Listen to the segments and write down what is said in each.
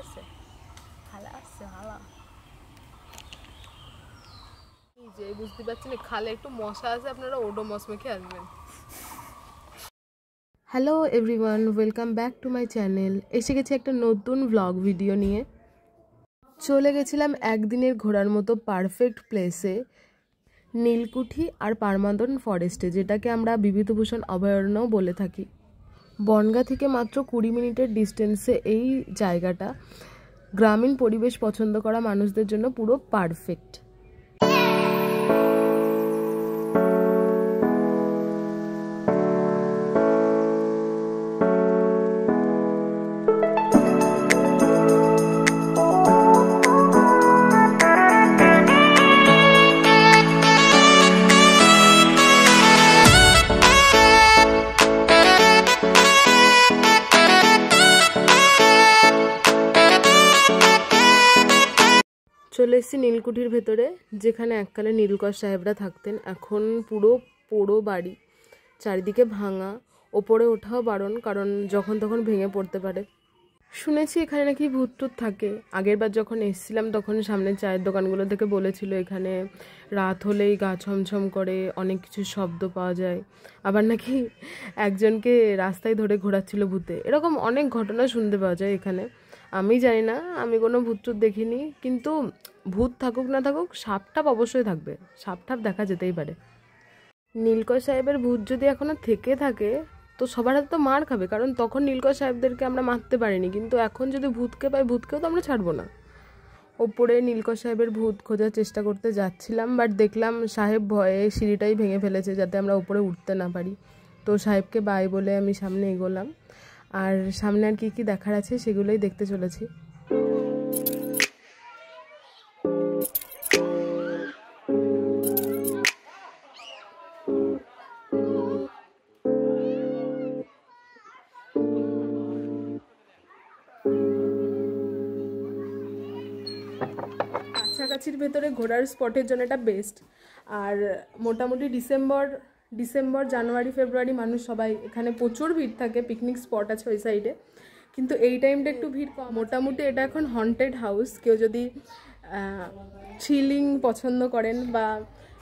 আছে ভালো আছে ভালো এই যে বুঝতে পারছেন খালে একটু মশা আছে আপনারা ওডোমস মেখে আসবেন। Hello everyone, welcome back to my channel. এসে গেছি একটা নতুন ব্লগ ভিডিও নিয়ে। চলে গেছিলাম একদিনের ঘোরার মতো পারফেক্ট প্লেসে, নীলকুঠি আর পারমাদন ফরেস্টে, যেটাকে আমরা বিভূতিভূষণ অভয়ারণ্যও বলে থাকি। বনগাঁ থেকে মাত্র 20 মিনিটের ডিস্টেন্সে এই জায়গাটা গ্রামীণ পরিবেশ পছন্দ করা মানুষদের জন্য পুরো পারফেক্ট। চলে এসেছি নীলকুঠির ভেতরে, যেখানে এককালে নীলকর সাহেবরা থাকতেন। এখন পুরো পোড়ো বাড়ি, চারিদিকে ভাঙা, ওপরে ওঠাও বারণ, কারণ যখন তখন ভেঙে পড়তে পারে। শুনেছি এখানে নাকি ভূত টুত থাকে। আগের বার যখন এসেছিলাম তখন সামনে চায়ের দোকানগুলো থেকে বলেছিল এখানে রাত হলেই গা ছমছম করে, অনেক কিছু শব্দ পাওয়া যায়, আবার নাকি একজনকে রাস্তায় ধরে ঘোরাচ্ছিল ভূতে। এরকম অনেক ঘটনা শুনতে পাওয়া যায় এখানে। আমি জানি না, আমি কোনো ভূত টুত দেখিনি, কিন্তু ভূত থাকুক না থাকুক সাপ টাপ অবশ্যই থাকবে, সাপ টাপ দেখা যেতেই পারে। নীলকর সাহেবের ভূত যদি এখনো থেকে থাকে তো সবার হাতে তো মার খাবে, কারণ তখন নীলকর সাহেবদেরকে আমরা মারতে পারিনি, কিন্তু এখন যদি ভূতকে পাই, ভূতকেও তো আমরা ছাড়বো না। ওপরে নীলকর সাহেবের ভূত খোঁজার চেষ্টা করতে যাচ্ছিলাম, বাট দেখলাম সাহেব ভয়ে সিঁড়িটাই ভেঙে ফেলেছে যাতে আমরা উপরে উঠতে না পারি। তো সাহেবকে বাই বলে আমি সামনে এগোলাম, আর সামনে আর কি কি দেখার আছে সেগুলোই দেখতে চলেছি। কাছাকাছির ভেতরে ঘোরার স্পটের জন্য এটা বেস্ট। আর মোটামুটি ডিসেম্বর জানুয়ারি ফেব্রুয়ারি মানুষ সবাই এখানে, প্রচুর ভিড় থাকে, পিকনিক স্পট আছে ওই সাইডে, কিন্তু এই টাইমটা একটু ভিড় কম। মোটামুটি এটা এখন হন্টেড হাউস। কেউ যদি থ্রিলিং পছন্দ করেন বা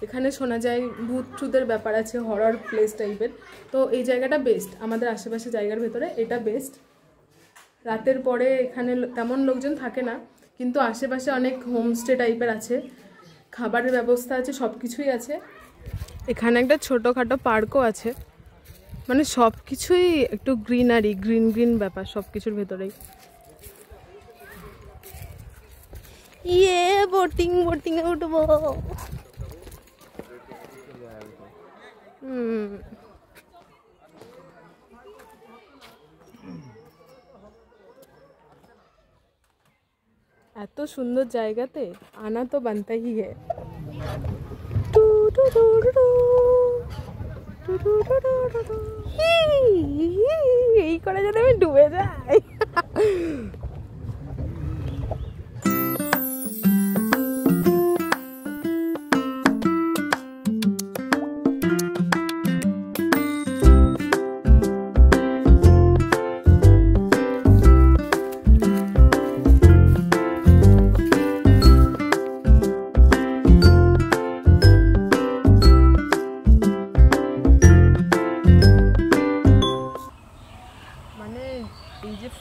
এখানে শোনা যায় ভূত ট্রুতের ব্যাপার আছে, হরর প্লেস টাইপের, তো এই জায়গাটা বেস্ট। আমাদের আশেপাশে জায়গার ভেতরে এটা বেস্ট। রাতের পরে এখানে তেমন লোকজন থাকে না, কিন্তু আশেপাশে অনেক হোমস্টে টাইপের আছে, খাবারের ব্যবস্থা আছে, সব কিছুই আছে। এখানে একটা ছোটোখাটো পার্কও আছে, মানে সব কিছুই একটু গ্রিনারি, গ্রিন ব্যাপার সব কিছুর ভেতরেই। বোটিং এ উঠবো। এত সুন্দর জায়গাতে আনা তো বানতাই হে। এই করে যদি আমি ডুবে যাই।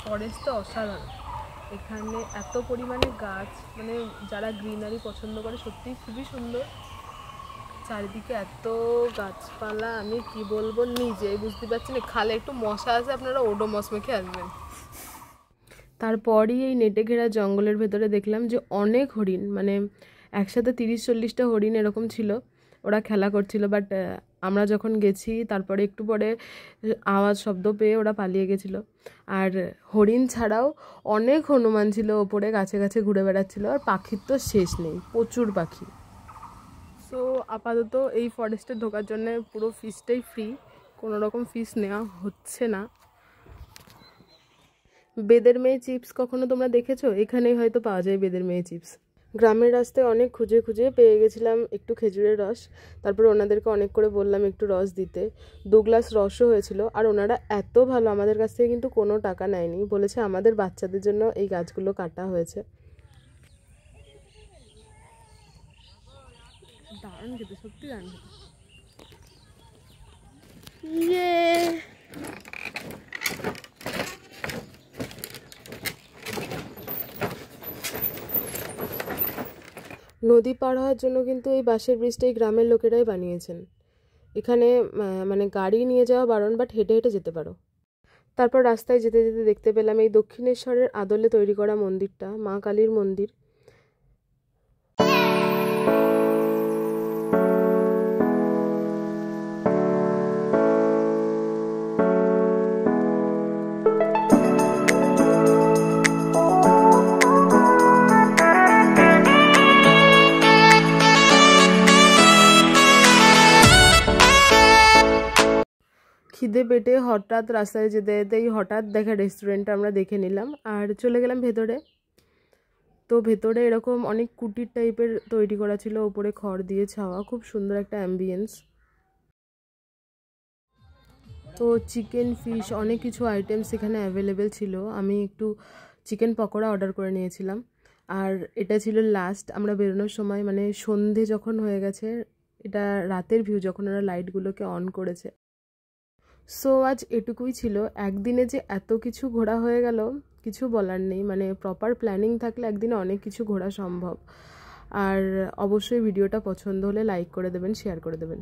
ফরেস্টটা অসাধারণ, এখানে এত পরিমাণে গাছ, মানে যারা গ্রিনারি পছন্দ করে সত্যিই খুবই সুন্দর। চারিদিকে এত গাছপালা, আমি কি বলবো, নিজেই বুঝতে পারছি না। খালে একটু মশা আছে, আপনারা ওডোমস মেখে আসবেন। তারপরই এই নেটে ঘেরা জঙ্গলের ভেতরে দেখলাম যে অনেক হরিণ, মানে একসাথে 30-40টা হরিণ এরকম ছিল, ওরা খেলা করছিল। বাট আমরা যখন গেছি তারপরে একটু পরে আওয়াজ শব্দ পেয়ে ওরা পালিয়ে গেছিলো। আর হরিণ ছাড়াও অনেক হনুমান ছিল ওপরে, গাছে গাছে ঘুরে বেড়াচ্ছিলো। আর পাখির তো শেষ নেই, প্রচুর পাখি। সো আপাতত এই ফরেস্টে ঢোকার জন্য পুরো ফিসটাই ফ্রি, কোনো রকম ফিস নেওয়া হচ্ছে না। বেদের মেয়ে চিপস কখনো তোমরা দেখেছো? এখানেই হয়তো পাওয়া যায় বেদের মেয়ে চিপস। গ্রামের রাস্তায় অনেক খুঁজে খুঁজে পেয়ে গেছিলাম একটু খেজুরের রস। তারপর ওনাদেরকে অনেক করে বললাম একটু রস দিতে। 2 গ্লাস রসও হয়েছিল। আর ওনারা এত ভালো, আমাদের কাছ থেকে কিন্তু কোনো টাকা নেয়নি, বলেছে আমাদের বাচ্চাদের জন্য এই গাছগুলো কাটা হয়েছে। দারুণ খেতে, সত্যি দারুণ খেতে। ইয়ে নদী পার হওয়ার জন্য কিন্তু এই বাঁশের ব্রিজটা এই গ্রামের লোকেরাই বানিয়েছেন। এখানে মানে গাড়ি নিয়ে যাওয়া বারণ, বাট হেঁটে হেঁটে যেতে পারো। তারপর রাস্তায় যেতে যেতে দেখতে পেলাম এই দক্ষিণেশ্বরের আদলে তৈরি করা মন্দিরটা, মা কালীর মন্দির। খিদে পেটে হঠাৎ রাস্তায় যেতে যেতেই হঠাৎ দেখা রেস্টুরেন্টটা আমরা দেখে নিলাম আর চলে গেলাম ভেতরে। তো ভেতরে এরকম অনেক কুটির টাইপের তৈরি করা ছিল, ওপরে খড় দিয়ে ছাওয়া, খুব সুন্দর একটা অ্যাম্বিয়েন্স। তো চিকেন, ফিশ, অনেক কিছু আইটেমস এখানে অ্যাভেলেবেল ছিল। আমি একটু চিকেন পকোড়া অর্ডার করে নিয়েছিলাম। আর এটা ছিল লাস্ট আমরা বেরোনোর সময়, মানে সন্ধে যখন হয়ে গেছে, এটা রাতের ভিউ যখন ওরা লাইটগুলোকে অন করেছে। সো আজ এটুকুই ছিল। একদিনে যে এত কিছু ঘোরা হয়ে গেল কিছু বলার নেই, মানে প্রপার প্ল্যানিং থাকলে একদিনে অনেক কিছু ঘোরা সম্ভব। আর অবশ্যই ভিডিওটা পছন্দ হলে লাইক করে দেবেন, শেয়ার করে দেবেন।